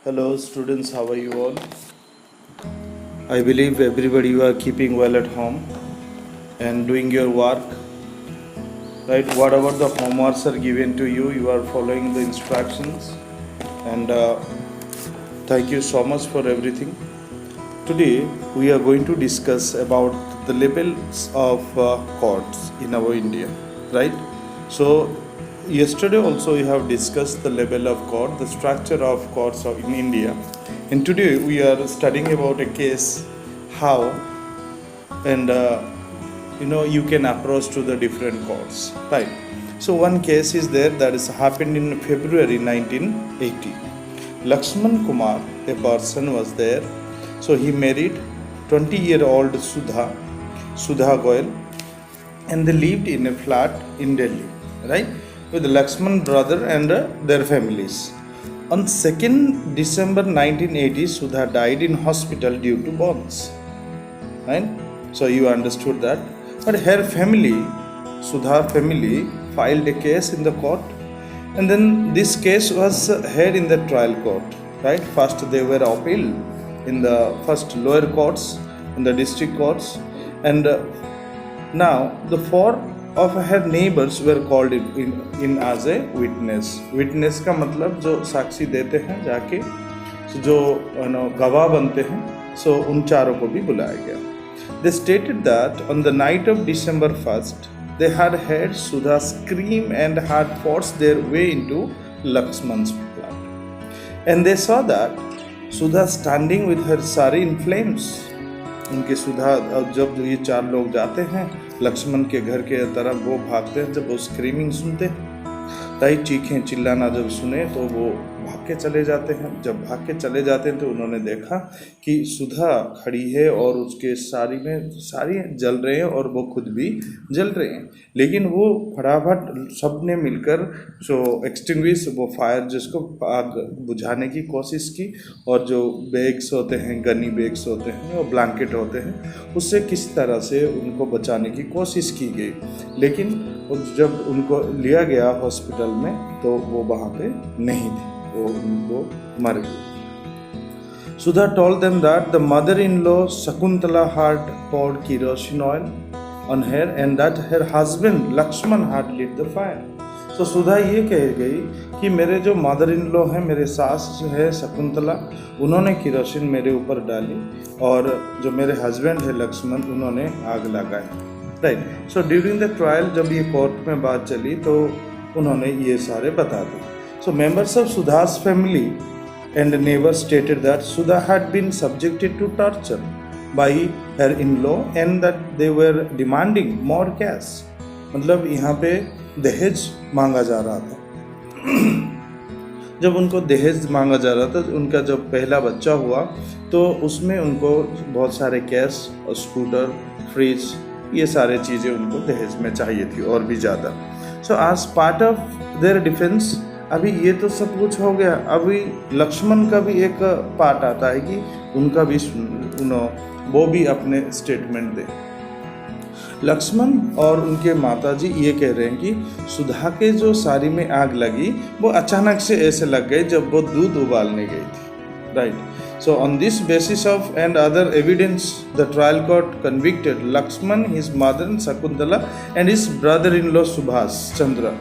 Hello students, how are you all? I believe everybody you are keeping well at home and doing your work, right? Whatever the homeworks are given to you, you are following the instructions and thank you so much for everything. Today we are going to discuss about the levels of chords in our India, right? So yesterday also we have discussed the level of chord, the structure of chords in India, and today we are studying about a case how and you can approach to the different chords, right? So one case is there that is happened in February 1980. Lakshman Kumar, a person was there. So he married 20-year-old Sudha Goyal, and they lived in a flat in Delhi, right, with Lakshman brother and their families. On 2nd December 1980, Sudha died in hospital due to burns, right? So you understood that. But her family, Sudha family, filed a case in the court, and then this case was heard in the trial court, right? First they were appealed in the first lower courts, in the district courts, and now the four of her neighbors were called in as a witness. Witness का मतलब जो साक्षी देते हैं जाके, जो गवाह बनते हैं, सो उन चारों को भी बुलाया गया. They stated that on the night of December 1st, they had heard Sudha scream and had forced their way into Lakshman's flat. And they saw that Sudha standing with her sari in flames. उनके सुधा जब ये चार लोग जाते हैं लक्ष्मण के घर के तरफ, वो भागते हैं जब वो स्क्रीमिंग सुनते हैं, ताई चीखें चिल्लाना जब सुने तो वो भाग के चले जाते हैं. जब भाग के चले जाते हैं तो उन्होंने देखा कि सुधा खड़ी है और उसके सारी में सारी जल रहे हैं और वो खुद भी जल रहे हैं. लेकिन वो फटाफट सब ने मिलकर जो एक्सटिंग्विश वो फायर जिसको आग बुझाने की कोशिश की, और जो बैग्स होते हैं, गनी बैग्स होते हैं और ब्लैंकेट होते हैं, उससे किस तरह से उनको बचाने की कोशिश की गई. लेकिन जब उनको लिया गया हॉस्पिटल में तो वो वहाँ पे नहीं थे, वो उनको मर गए. Sudha told them that the mother-in-law Shakuntala had poured kerosene oil on her and that her husband Lakshman had lit the fire. So सुधा ये कह गई कि मेरे जो मदर इन लॉ हैं, मेरे सास है शकुंतला, उन्होंने केरोसिन मेरे ऊपर डाली और जो मेरे हस्बैंड है लक्ष्मण, उन्होंने आग लगाई, right. So during the trial जब ये कोर्ट में बात चली तो उन्होंने ये सारे बता दिए. So members of Sudha's family and neighbors stated that Sudha had been subjected to torture by her in-law and that they were demanding more cash. मतलब यहाँ पे दहेज मांगा जा रहा था. जब उनको दहेज मांगा जा रहा था, उनका जब पहला बच्चा हुआ तो उसमें उनको बहुत सारे कैश और स्कूटर, फ्रिज, ये सारे चीज़ें उनको दहेज में चाहिए थी और भी ज़्यादा. So as part of their defence, अभी ये तो सब कुछ हो गया, अभी लक्ष्मण का भी एक पार्ट आता है कि उनका भी वो भी अपने स्टेटमेंट दे. लक्ष्मण और उनके माताजी ये कह रहे हैं कि सुधा के जो साड़ी में आग लगी वो अचानक से ऐसे लग गई जब वो दूध उबालने गई थी, right. So on this basis of and other evidence, the trial court convicted Lakshman, his mother Shakuntala, and his brother-in-law Subhas Chandra,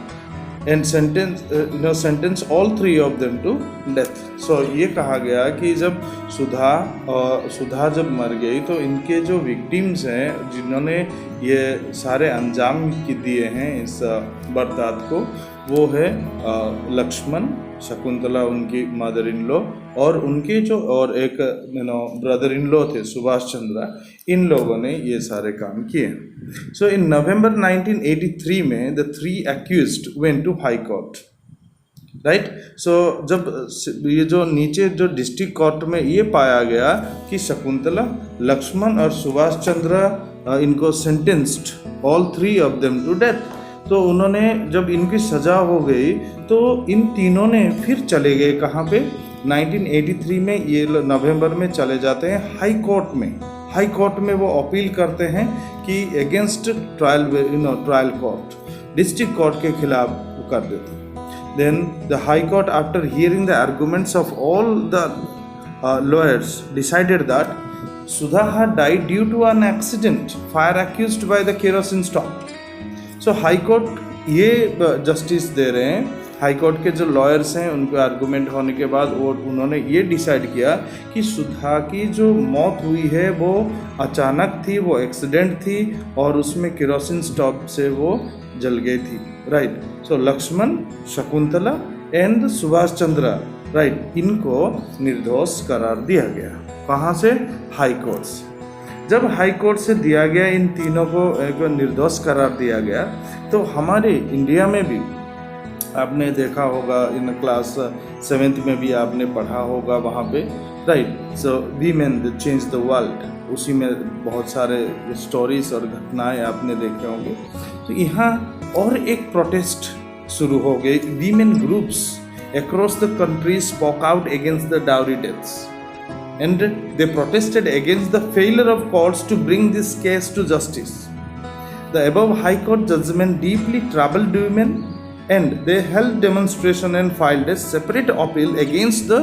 and sentence all three of them to death. So ये कहा गया कि जब सुधा जब मर गई तो इनके जो विक्टिम्स हैं, जिन्होंने ये सारे अंजाम दिए हैं इस बरसात को, वो है लक्ष्मण, शकुंतला उनकी मदर इन लॉ, और उनके जो और एक ब्रदर इन लॉ थे सुभाष चंद्रा, इन लोगों ने ये सारे काम किए. सो इन नवंबर 1983 में the three accused went to High Court, right. So जब ये जो नीचे जो डिस्ट्रिक्ट कोर्ट में ये पाया गया कि शकुंतला, लक्ष्मण और सुभाष चंद्रा इनको sentenced all three of them to death, तो उन्होंने जब इनकी सज़ा हो गई तो इन तीनों ने फिर चले गए कहाँ पे, 1983 में ये नवंबर में चले जाते हैं हाई कोर्ट में. हाई कोर्ट में वो अपील करते हैं कि against trial court, district court के खिलाफ वो कर देते हैं. then the High Court, after hearing the arguments of all the lawyers, decided that Sudha had died due to an accident, fire accused by the kerosene stove. So High Court ये justice दे रहे हैं, high court के जो lawyers हैं उनको argument होने के बाद और उन्होंने ये डिसाइड किया कि सुधा की जो मौत हुई है वो अचानक थी, वो एक्सीडेंट थी और उसमें केरोसिन स्टोव से वो जल गई थी, right. So Lakshman, Shakuntala and Subhash Chandra, right, इनको निर्दोष करार दिया गया। कहाँ से? हाई कोर्ट से। जब हाई कोर्ट से दिया गया, इन तीनों को एक निर्दोष करार दिया गया, तो हमारे इंडिया में भी आपने देखा होगा, इन क्लास 7th में भी आपने पढ़ा होगा वहाँ पे, right. So women the change the world, उसी में बहुत सारे स्टोरीज और घटनाएं आपने देखे होंगे। तो यहाँ और एक प्रोटेस्ट शुरू हो गई। Women groups across the country spoke out against the dowry deaths and they protested against the failure of courts to bring this case to justice. The above High Court judgment deeply troubled women, and they held demonstration and filed a separate appeal against the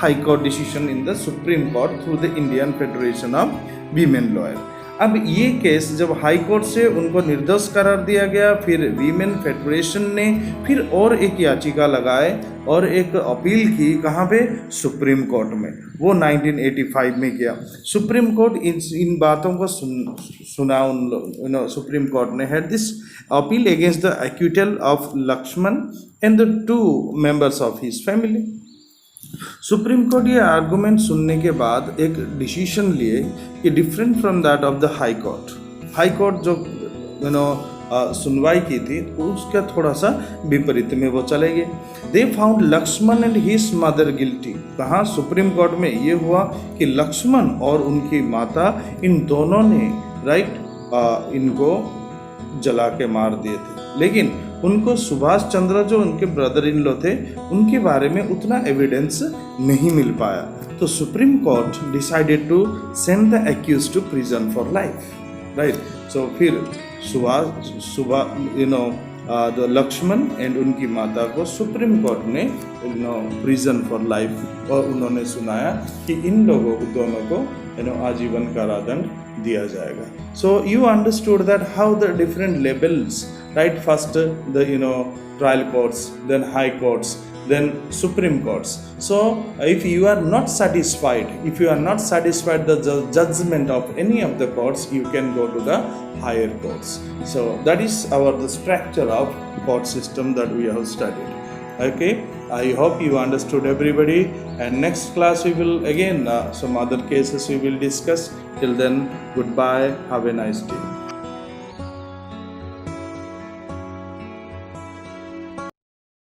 High Court decision in the Supreme Court through the Indian Federation of Women Lawyers. अब ये case जब high court से उनको निर्दोष करार दिया गया, फिर वीमेन फेडरेशन ने फिर और एक याचिका लगाए और एक अपील की, कहाँ पे? सुप्रीम कोर्ट में। वो 1985 में किया। सुप्रीम कोर्ट इन बातों को सुना उन सुप्रीम कोर्ट ने heard this appeal against the acquittal of Lakshman and the 2 members of his family. Supreme court ये आर्गूमेंट सुनने के बाद एक डिसीजन लिए कि different from that of the high court. High court जो सुनवाई की थी उसका थोड़ा सा विपरीत में वो चले गए। They found Lakshman and his mother guilty. कहाँ? सुप्रीम कोर्ट में ये हुआ कि लक्ष्मण और उनकी माता, इन दोनों ने, राइट, इनको जला के मार दिए थे, लेकिन उनको सुभाष चंद्र जो उनके ब्रदर इन लॉ थे उनके बारे में उतना एविडेंस नहीं मिल पाया। तो Supreme Court decided to send the accused to prison for life, right. So फिर द लक्ष्मण एंड उनकी माता को सुप्रीम कोर्ट ने प्रिजन फॉर लाइफ, और उन्होंने सुनाया कि इन लोगों को दोनों को आजीवन कारादंड दिया जाएगा। So you understood that how the different levels, right, first the trial courts, then high courts, then supreme courts. So if you are not satisfied, the judgment of any of the courts, you can go to the higher courts. So that is the structure of court system that we have studied. Okay, I hope you understood everybody, and next class we will again some other cases we will discuss. Till then, goodbye, have a nice day.